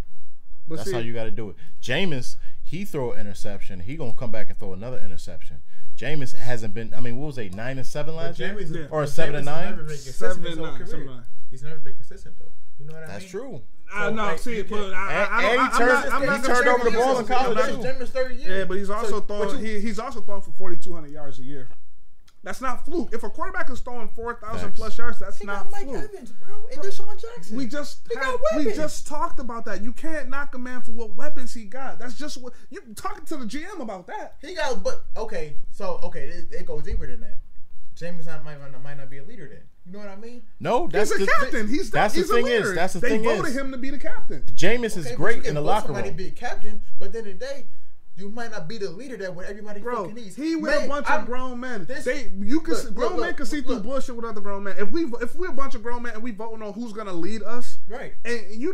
but That's see, how you got to do it. Jameis, he throw an interception. He gonna come back and throw another interception. Jameis hasn't been. I mean, what was they 9-7 last year, Yeah. or 7-9? 7-9. He's never been consistent though. You know what I mean? That's true. I So, know. like, See, you but can't- I'm not he turned over the ball in college, That's too. Jameis' third year. Yeah, but he's also So, throwing. but you- He's also throwing for 4,200 yards a year. That's not fluke. If a quarterback is throwing 4,000 Facts. plus yards, that's He not got Mike fluke. Evans, bro, and Deshaun Jackson. We just He got we weapons. just talked about that. You can't knock a man for what weapons he got. That's just what you talking to the GM about that. He got, but okay, so okay, it goes deeper than that. James might not be a leader then. You know what I mean? No, that's He's a the captain. He's that's he's the a thing leader. is that's the they thing voted is him to be the captain. Jameis is Okay, but great you can in the vote locker somebody room. be a captain, but at the end of the day, you might not be the leader that what everybody Bro, fucking needs. he with Man, a bunch of grown men. this- Grown men can see through look. bullshit with other grown men. If we're a bunch of grown men and we voting on who's gonna lead us, Right. and you're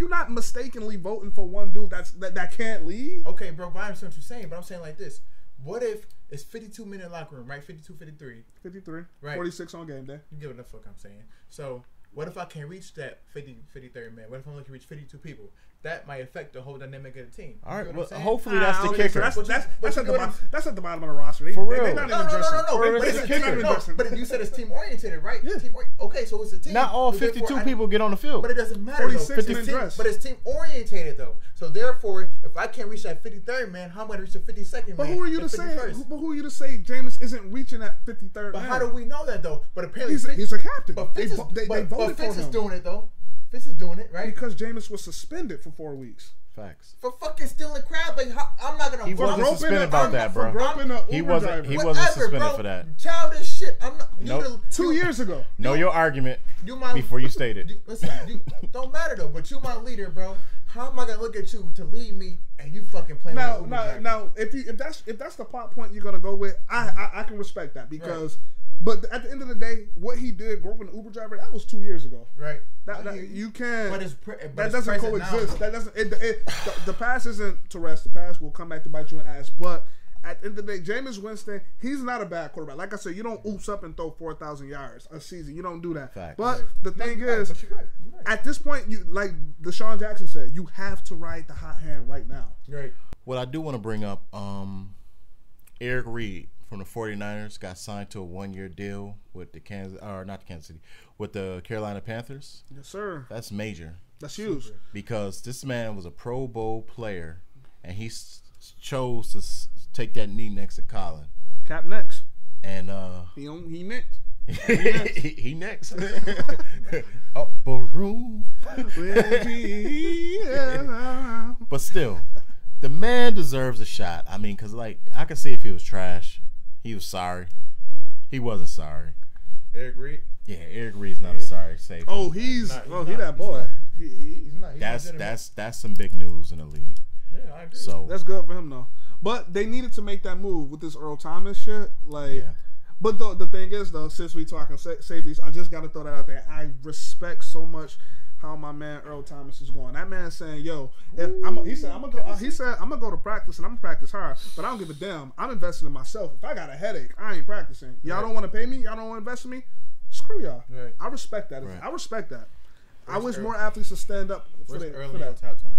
not mistakenly voting for one dude that can't lead. Okay, bro, but I understand what you're saying, but I'm saying like this. What if it's 52-minute locker room, right? 52, 53. 53, Right. 46 on game day. You get what the fuck I'm saying. So what if I can't reach that 53rd man? What if I only can reach 52 people? That might affect the whole dynamic of the team. All right, You get what well, I'm saying? hopefully that's the Okay, kicker. so that's at the But bottom. That's at the bottom of the roster. They, For they- real. They're not No, even dressing. no. Or But it's it's the a team. kicker. No, but you said it's team oriented, right? Yeah. Okay, so it's a team. Not all So therefore, 52 people get on the field. But it doesn't matter. 46 though. It's men team- dress. But it's team orientated though. So therefore, if I can't reach that 53rd man, how am I gonna reach the 52nd But man? who are you and to say? 51st? But who are you to say Jameis isn't reaching that 53rd? But man? how do we know that though? But apparently He's a captain. But They Fitz is, voted but Fitz for is him doing it though. Fitz is doing it, right? because Jameis was suspended for 4 weeks. Facts. For fucking stealing crab, like I'm not gonna. He vote. wasn't suspended about that, bro. For groping a He Uber wasn't- driver. he Whatever, wasn't suspended bro. for that. Childish shit. I'm not. Nope. 2 years ago. Know your argument You my before you state it. Listen, don't matter though. But you my leader, bro. How am I gonna look at you to lead me and you fucking playing? Now, if that's the plot point you're gonna go with, I can respect that because, but at the end of the day, what he did, groping an Uber driver, that was 2 years ago. Right. You can't. But That doesn't coexist. That doesn't. The past isn't to rest. The past will come back to bite you in the ass. But at the end of the day, Jameis Winston, he's not a bad quarterback. Like I said, you don't oops up and throw 4,000 yards a season. You don't do that. Fact. But the thing is, but you're right. at this point, you like Deshaun Jackson said, you have to ride the hot hand right now. Right. What I do want to bring up, Eric Reed from the 49ers got signed to a 1-year deal with with the Carolina Panthers. Yes, sir. That's major That's huge. because this man was a Pro Bowl player and he chose to take that knee next to Colin. Cap next. And He next. he next. Upper room. Will be around. But still, The man deserves a shot. I mean, because, like, I can see if he was trash. He was sorry. He wasn't sorry. Eric Reed? Yeah, Eric Reed's not a sorry safety. Oh, he that boy. He's not. That's some big news in the league. Yeah, I agree. So that's good for him, though. But they needed to make that move with this Earl Thomas shit. Like, yeah. But the thing is, though, since we talking safeties, I just got to throw that out there. I respect so much how my man Earl Thomas is going. That man saying, "Yo, he said I'm gonna go to practice and I'm gonna practice hard, but I don't give a damn. I'm investing in myself. If I got a headache, I ain't practicing. Y'all don't want to pay me. Y'all don't want to invest in me. Screw y'all. Right. I respect that. Right. I respect that. I wish more athletes would stand up for that. Top time.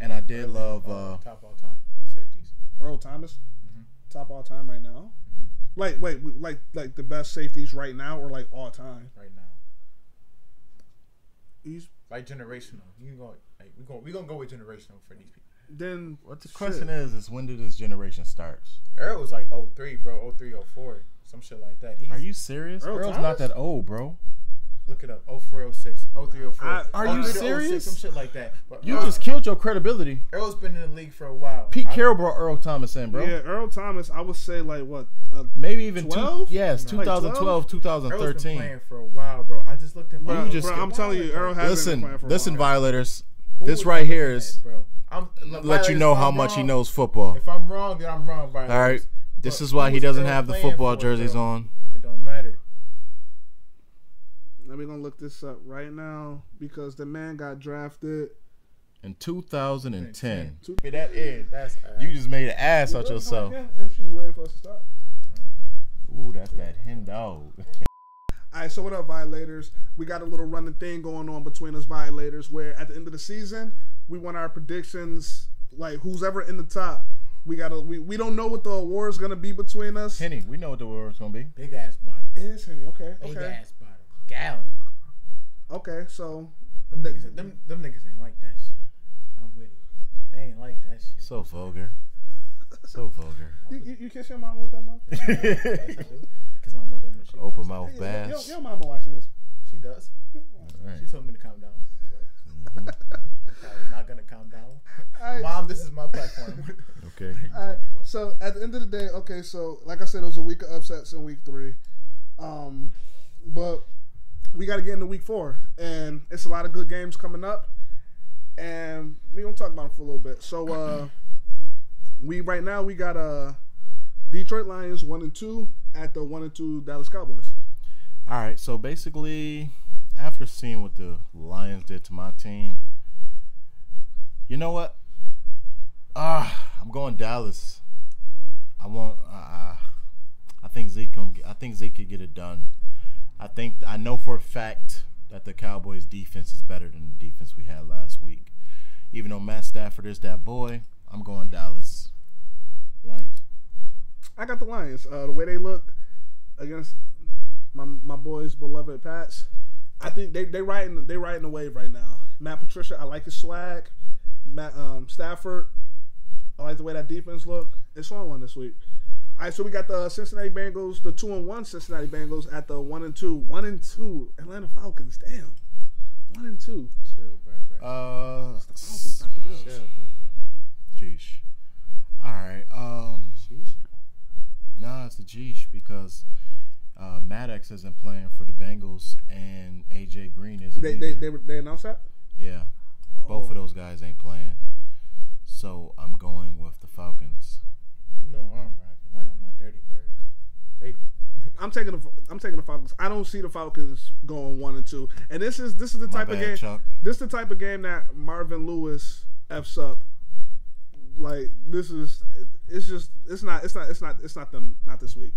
And I did love top all time safeties. Earl Thomas, top all time right now. Like the best safeties right now, or like all time right now. He's like generational. You can go. Like, we gonna go with generational for these people. Then what the question is when did this generation start? Earl was like 03, bro. 03, 04. Some shit like that. Are you serious? Earl's not that old, bro. Look it up. 04, 06, 03, 04. Are you serious? Some shit like that. But you just killed your credibility. Earl's been in the league for a while. Pete Carroll brought Earl Thomas in, bro. Yeah, Earl Thomas, I would say like what? Maybe even 12? Yes, 2012, 2013. Earl's been playing for a while, bro. I just looked at my. I'm telling you, Earl has been playing for a while. Listen, Violators. This right here is bro. Let you know how much he knows football. If I'm wrong, then I'm wrong, Violators. All right. This is why he doesn't have the football jerseys on. It don't matter. Now we're gonna look this up right now because the man got drafted in 2010. That is. That's you just made an ass out yourself. And she's waiting for us to stop. Ooh, that's that hen dog. All right, so what up, Violators? We got a little running thing going on between us Violators where at the end of the season, we want our predictions, like who's ever in the top. We don't know what the award's going to be between us. Henny, we know what the award's going to be. Big ass bottom. It is Henny, okay. Big ass bottom. Gallon. Okay, so. Them niggas ain't like that shit. I'm with it. They ain't like that shit. So vulgar. So vulgar. You kiss your mama with that mouth? Yes, I do. Kiss my mother when she open mouth bass. Your mama watching this. She does. Right. She told me to calm down. Mm-hmm. I'm probably not gonna calm down. Right. Mom, this is my platform. Okay. All right. So at the end of the day, okay, so like I said, it was a week of upsets in week 3. But we got to get into week 4, and it's a lot of good games coming up, and we're gonna talk about them for a little bit. So we got Detroit Lions 1-2 at the 1-2 Dallas Cowboys. All right, so basically, after seeing what the Lions did to my team, you know what? I'm going Dallas. I think Zeke could get it done. I know for a fact that the Cowboys defense is better than the defense we had last week. Even though Matt Stafford is that boy, I'm going Dallas. Lions. I got the Lions. The way they looked against my boys' beloved Pats, I think they riding the wave right now. Matt Patricia, I like his swag. Matt Stafford, I like the way that defense look. It's on one this week. All right, so we got the Cincinnati Bengals, the 2-1 Cincinnati Bengals at the 1-2 Atlanta Falcons. Damn, 1-2. Chill, bro. Falcons, not the Bills. Chill, bro. Jeesh. All right. Sheesh? Nah, it's a jeesh because Maddox isn't playing for the Bengals and AJ Green isn't. They announced that? Yeah. Both of those guys ain't playing. So I'm going with the Falcons. No, I'm rocking. I got my dirty birds. I'm taking the Falcons. I don't see the Falcons going 1-2. And this is the type of game. Chuck. This is the type of game that Marvin Lewis f's up. Like it's not them, not this week.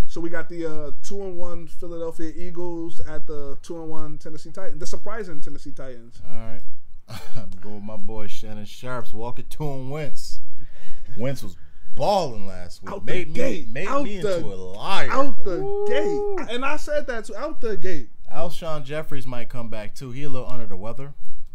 So we got the 2-1 Philadelphia Eagles at the 2-1 Tennessee Titans. The surprising Tennessee Titans. All right. I'm going with my boy Shannon Sharps. Walking to him Wentz. Wentz was balling last week. Made me into a liar. Out the gate. And I said that too. Out the gate. Alshon Jeffries might come back too. He a little under the weather.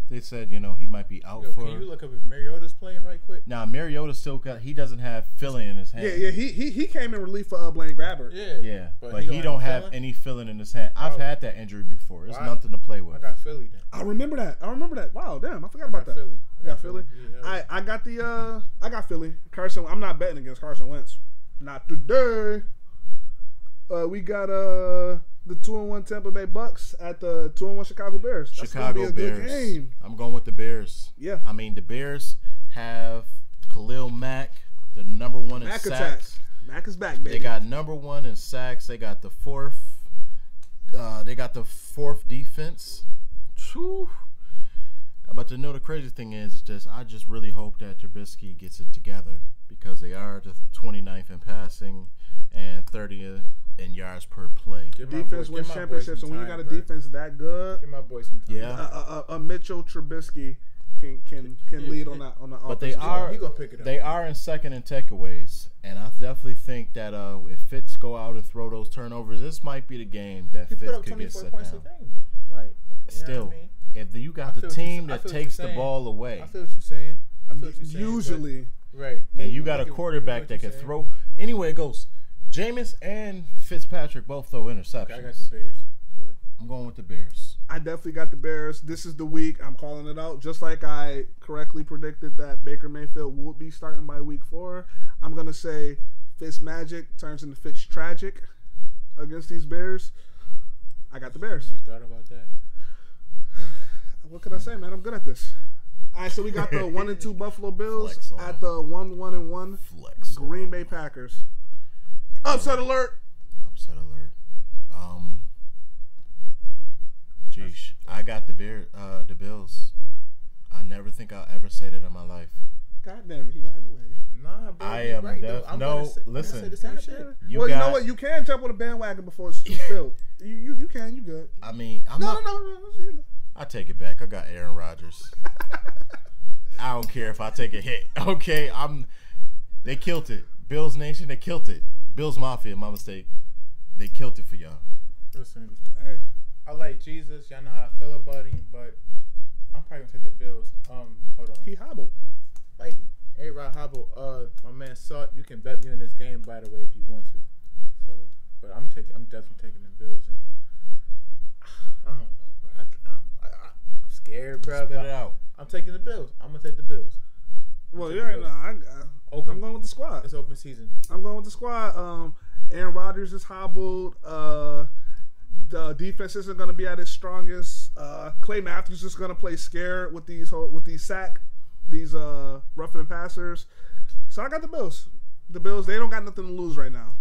They said, he might be out for. Can you look up if Mariota's playing right quick? Nah, Mariota still got. He doesn't have filling in his hand. Yeah. He came in relief for Blaine Grabber. Yeah. But he don't have any filling in his hand. I've had that injury before. It's nothing to play with. I got Philly then. I remember that. Wow, damn, I forgot about that. Philly. got Philly. Yeah. I got Philly. Carson. I'm not betting against Carson Wentz. Not today. We got the 2-1 Tampa Bay Bucks at the 2-1 Chicago Bears. That's Chicago gonna be a Bears. good game. I'm going with the Bears. Yeah. I mean, the Bears have Khalil Mack, the number one in Mack sacks. attack. Mack is back, baby. They got number one in sacks. They got the fourth. They got the fourth defense. Whew. But the crazy thing is just I just really hope that Trubisky gets it together because they are the 29th in passing and 30th in yards per play. Defense wins championships, and when you got a defense that good, give my boy some time. Yeah, a Mitchell Trubisky can lead on that But offensive side. He gonna pick it up. They are in second in takeaways, and I definitely think that if Fitz go out and throw those turnovers, this might be the game that He put Fitz up could get 24 set points down. a game though. Like Still, what I mean? if you got I the feel what team you're- I that feel what takes you're the saying. ball away, I feel what you're saying. I feel what you're saying. Usually, Right. and you got a quarterback that can throw. Anyway, it goes. Jameis and Fitzpatrick both throw interceptions. Okay, I got the Bears. Go ahead. I'm going with the Bears. I definitely got the Bears. This is the week. I'm calling it out. Just like I correctly predicted that Baker Mayfield would be starting by week 4, I'm going to say Fitz Magic turns into Fitz Tragic against these Bears. I got the Bears. You thought about that? What can I say, man? I'm good at this. All right, so we got the 1-2 Buffalo Bills Flex on at the 1-1 Flex. Green Bay Packers. Upset alert. Upset alert. Geesh. I got the Bills. I never think I'll ever say that in my life. God damn it, he ran away. Nah, bro. I you're am right, def- though. I'm no, gonna say, listen. I'm gonna say the same shit. You know what? You can jump on a bandwagon before it's too filled. You can. You good. I mean, I'm No. not. You good. I take it back. I got Aaron Rodgers. I don't care if I take a hit. Okay, They killed it. Bills Nation. They killed it. Bills Mafia. My mistake. They killed it for y'all. Listen, Hey, I like Jesus. Y'all know how I feel about him, but I'm probably gonna take the Bills. Hold on. he hobbled. Like A-Rod Hobble, my man Salt, you can bet me on this game, by the way, if you want to. So, but I'm definitely taking the Bills, and I don't know, bro. I'm scared, bro. Spit it out. I'm taking the Bills. I'm gonna take the Bills. Well, you already know. I'm going with the squad. It's open season. I'm going with the squad. Aaron Rodgers is hobbled. The defense isn't going to be at its strongest. Clay Matthews is going to play scared with these roughing and passers. So I got the Bills. The Bills, they don't got nothing to lose right now.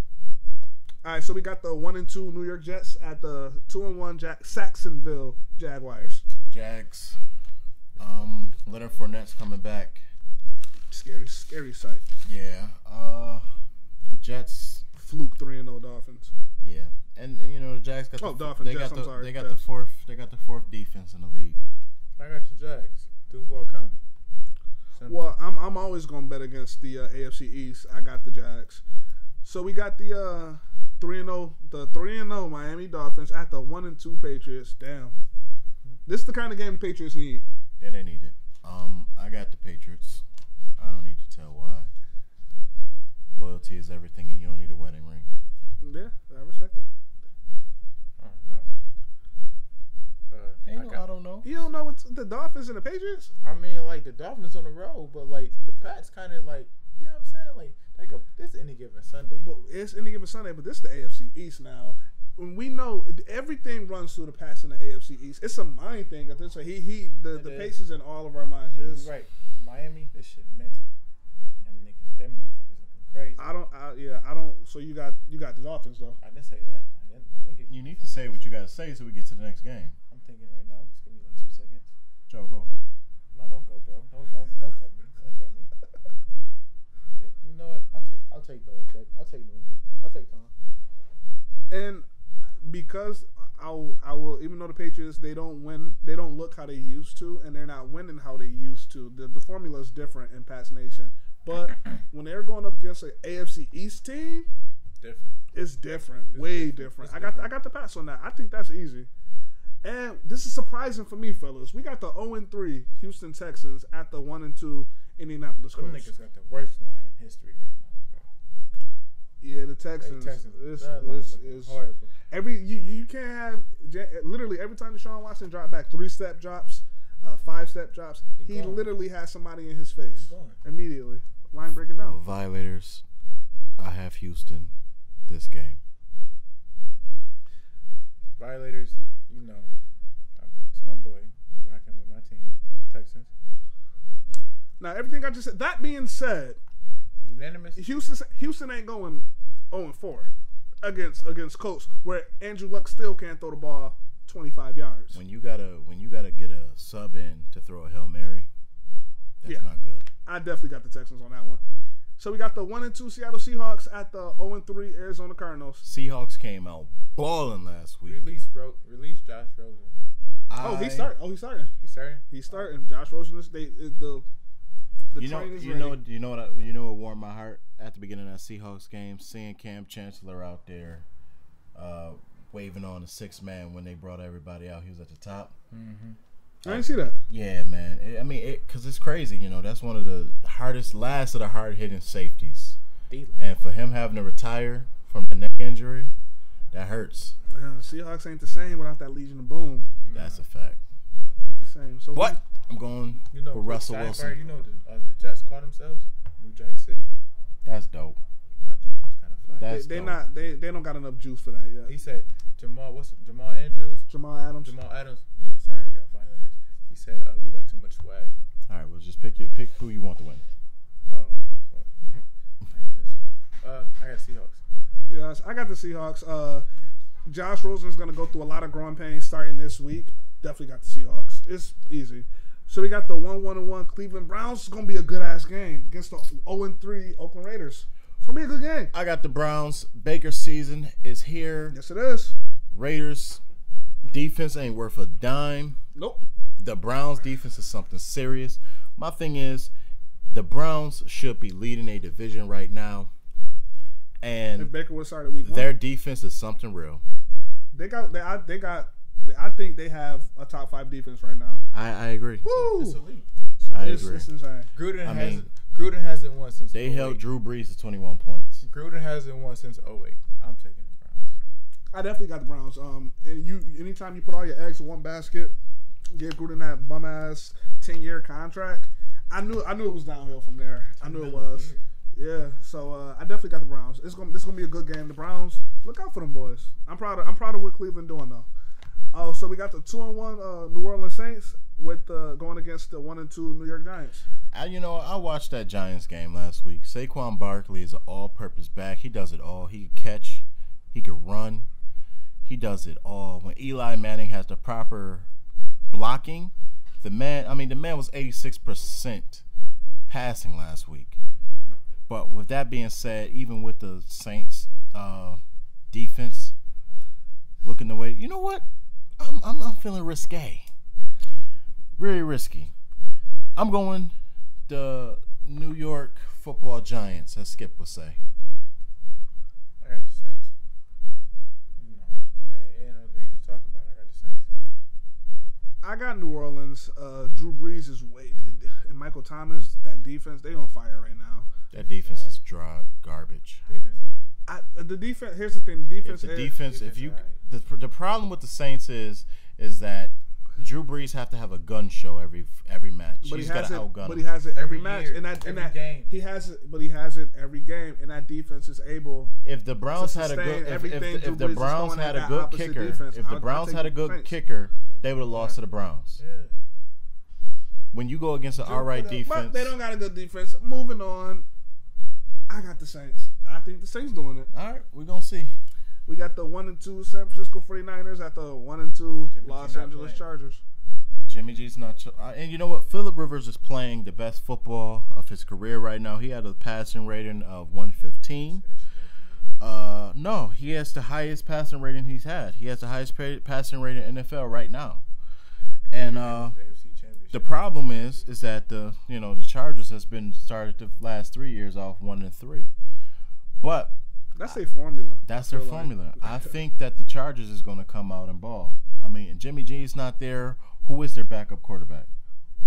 All right, so we got the 1-2 New York Jets at the 2-1 Saxonville Jaguars. Jags. Leonard Fournette's coming back. Scary sight. Yeah. The Jets. Fluke 3-0 Dolphins. Yeah. And the Jags got Dolphins. Jets, I'm sorry. They got the fourth defense in the league. I got the Jags. Duval County. Simple. Well, I'm always gonna bet against the AFC East. I got the Jags. So we got the 3-0 Miami Dolphins at the 1-2 Patriots. Damn, this is the kind of game the Patriots need. Yeah, they need it. I got the Patriots. I don't need to tell why. Loyalty is everything, and you don't need a wedding ring. Yeah, I respect it. I don't know. I don't know. You don't know what's the Dolphins and the Patriots? I mean, like the Dolphins on the road, but like the Pats, kind of like, you know what I'm saying? Like this any given Sunday. Well, it's any given Sunday, but this is the AFC East now. When we know everything runs through the Pats in the AFC East, it's a mind thing. I think so. The pace is in all of our minds. You're right. Miami, this shit mental. Them motherfuckers looking crazy. I don't. So you got the Dolphins though. I didn't say that. I didn't give You need to say what you got to say so we get to the next game. I'm thinking right now. Just give me like 2 seconds. Joe, go. No, don't go, bro. Don't cut me. Don't interrupt me. You know what? I'll take Belichick. I'll take New England. I'll take Tom. And because I will, even though the Patriots they don't win, they don't look how they used to, and they're not winning how they used to. The formula is different in Pats Nation. But when they're going up against an AFC East team, Different. it's different, way different. I got the Pats on that. I think that's easy. And this is surprising for me, fellas. We got the 0-3 Houston Texans at the 1-2 Indianapolis Them Colts. niggas got the worst line in history right now, bro. Yeah, the Texans. That line looking horrible. You can't have literally every time Deshaun Watson drop back 3-step drops, 5-step drops. He gone. literally had somebody in his face gone. immediately. Line breaking down. Violators, I have Houston this game. Violators, you know, it's my boy. I'm rocking with my team, Texans. Now, everything I just said. That being said, Unanimous. Houston ain't going 0-4 against Colts, where Andrew Luck still can't throw the ball 25 yards. When you gotta get a sub in to throw a Hail Mary, that's not good. I definitely got the Texans on that one. So we got the 1-2 Seattle Seahawks at the 0-3 Arizona Cardinals. Seahawks came out balling last week. Release Josh Rosen. He's starting. He's starting. He's starting. Josh Rosen is the train is ready. You know what warmed my heart at the beginning of that Seahawks game, seeing Cam Chancellor out there waving on the 6th man when they brought everybody out. He was at the top. Mm-hmm. I didn't see that. Yeah, man. Because it's crazy. That's one of the last of the hard-hitting safeties. And for him having to retire from the neck injury, that hurts. Man, the Seahawks ain't the same without that Legion of Boom. That's a fact. Ain't the same. So what? I'm going with Russell Wilson. You know the Jets call themselves New Jack City. That's dope. I think it was kind of fun. They don't got enough juice for that yet. He said Jamal Andrews? Jamal Adams. Yeah, sorry, y'all Violators. He said we got too much swag. All right, well, just pick who you want to win. Oh, my fault. I ain't pissed. I got Seahawks. Yes, I got the Seahawks. Josh Rosen's going to go through a lot of growing pains starting this week. Definitely got the Seahawks. It's easy. So we got the 1-1-1 Cleveland Browns. It's going to be a good-ass game against the 0-3 Oakland Raiders. It's going to be a good game. I got the Browns. Baker's season is here. Yes, it is. Raiders defense ain't worth a dime. Nope. The Browns defense is something serious. My thing is, the Browns should be leading a division right now. And if Baker would have started week 1, their defense is something real. I think they have a top 5 defense right now. I agree. Woo! It's elite. I agree. It's insane. Gruden hasn't won since they 08. held Drew Brees to 21 points. Gruden hasn't won since 08. I'm taking the Browns. I definitely got the Browns. And anytime you put all your eggs in one basket, give Gruden that bum ass 10-year contract, I knew it was downhill from there. I knew it was. Yeah, so I definitely got the Browns. This gonna be a good game. The Browns, look out for them boys. I'm proud of what Cleveland doing though. So we got the 2-1 New Orleans Saints with going against the 1-2 New York Giants. I watched that Giants game last week. Saquon Barkley is an all-purpose back. He does it all. He can catch. He can run. He does it all. When Eli Manning has the proper blocking, the man was 86% passing last week. But with that being said, even with the Saints defense looking the way, you know what? I'm feeling risque. Really risky. I'm going the New York Football Giants, as Skip would say. I got the Saints. Ain't no reason to talk about it. I got the Saints. I got New Orleans. Drew Brees is and Michael Thomas. That defense, they on fire right now. That defense is dry garbage. Defense, all right. The defense. Here's the thing. The problem with the Saints is that Drew Brees have to have a gun show every match. He's got to outgun him. But he has it every match. Year, in that game. He has it, but he has it every game. And that defense is able. If the Browns had a good, if the Browns had a good kicker, if the Browns had a good kicker, they would have lost to the Browns. Yeah. When you go against an alright defense, but they don't got a good defense. Moving on, I got the Saints. I think the Saints doing it. All right, we're gonna see. We got the 1-2 San Francisco 49ers at the 1-2 Los Angeles Chargers. Jimmy G's not, and you know what? Phillip Rivers is playing the best football of his career right now. He had a passing rating of 115. No, he has the highest passing rating he's had. He has the highest passing rating in NFL right now. And the problem is that the Chargers has been started the last 3 years off 1-3, but that's their formula. That's their formula. I think that the Chargers is going to come out and ball. I mean, Jimmy G's not there. Who is their backup quarterback?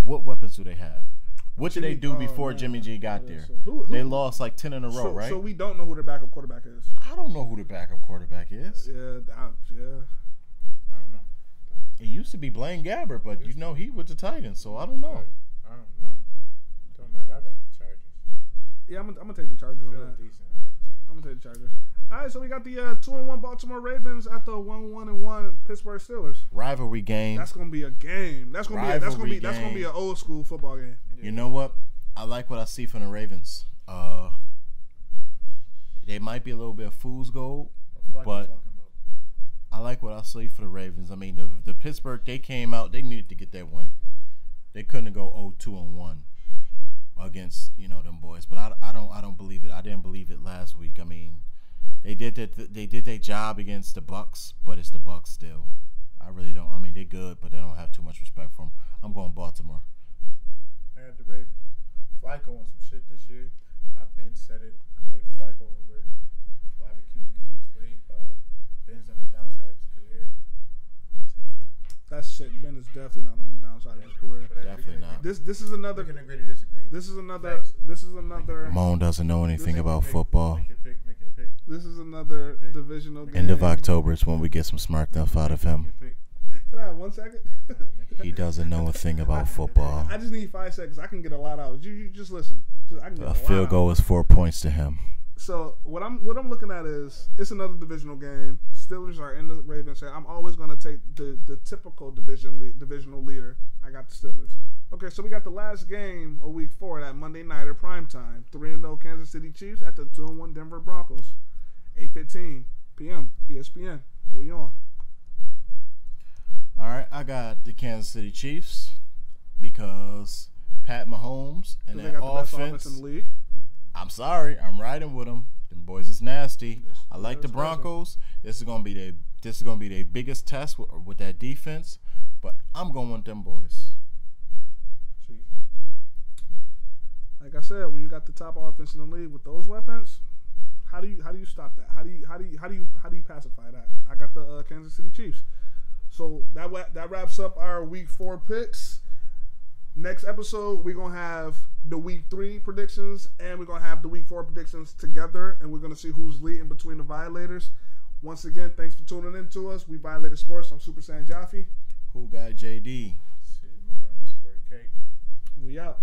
What weapons do they have? What did they do before Jimmy G got there? They lost like 10 in a row, right? So we don't know who their backup quarterback is. I don't know who their backup quarterback is. Yeah. I don't know. It used to be Blaine Gabbert, but you know he with the Titans, so I don't know. I don't know. Don't matter. I got the Chargers. Yeah, I'm gonna take the Chargers on Feel that. decent. I got the Chargers. I'm gonna take the Chargers. All right, so we got the 2-1 Baltimore Ravens at the 1-1 Pittsburgh Steelers. Rivalry game. That's gonna be a game. That's gonna be an old school football game. Yeah. You know what? I like what I see from the Ravens. They might be a little bit of fool's gold, What but you talking about? I like what I see for the Ravens. I mean, the Pittsburgh, they came out, they needed to get that win. They couldn't go 0-2-1 against them boys. But I don't believe it. I didn't believe it last week. I mean, they did their job against the Bucks, but it's the Bucks still. I really don't. I mean, they're good, but they don't have too much respect for them. I'm going Baltimore. I got the Ravens. Flacco on some shit this year. I've been said it. I like Flacco over a lot of QBs in this league. Ben's on the downside of his career. I'm gonna take Flacco. That's shit. Ben is definitely not on the downside of his career. Definitely not. This is another. We can agree to disagree. This is another. Moan doesn't know anything about football. Make it pick. This is another divisional game. End of October is when we get some smart stuff out of him. Can I have 1 second? He doesn't know a thing about football. I just need 5 seconds. I can get a lot out. You just listen. I can get A field lot goal out. is 4 points to him. So what I'm looking at is it's another divisional game. Steelers are in the Ravens. I'm always going to take the typical divisional leader. I got the Steelers. Okay, so we got the last game of Week 4, that Monday nighter primetime. 3-0 Kansas City Chiefs at the 2-1 Denver Broncos. 8:15 p.m. ESPN. What we on? All right, I got the Kansas City Chiefs because Pat Mahomes and They that got the best offense offense. in the league. I'm sorry, I'm riding with them. Them boys is nasty. Yes, I like the that's Broncos. This is gonna be their biggest test with that defense, but I'm going with them boys. Chiefs. Like I said, when you got the top offense in the league with those weapons, how do you stop that? How do you pacify that? I got the Kansas City Chiefs. So that wraps up our Week 4 picks. Next episode, we're gonna have the Week 3 predictions and we're gonna have the Week 4 predictions together, and we're gonna see who's leading between the Violators. Once again, thanks for tuning in to us. We Violator Sports. I'm Super Saiyan Jaffe. Cool guy JD. Seymour _K. And we out.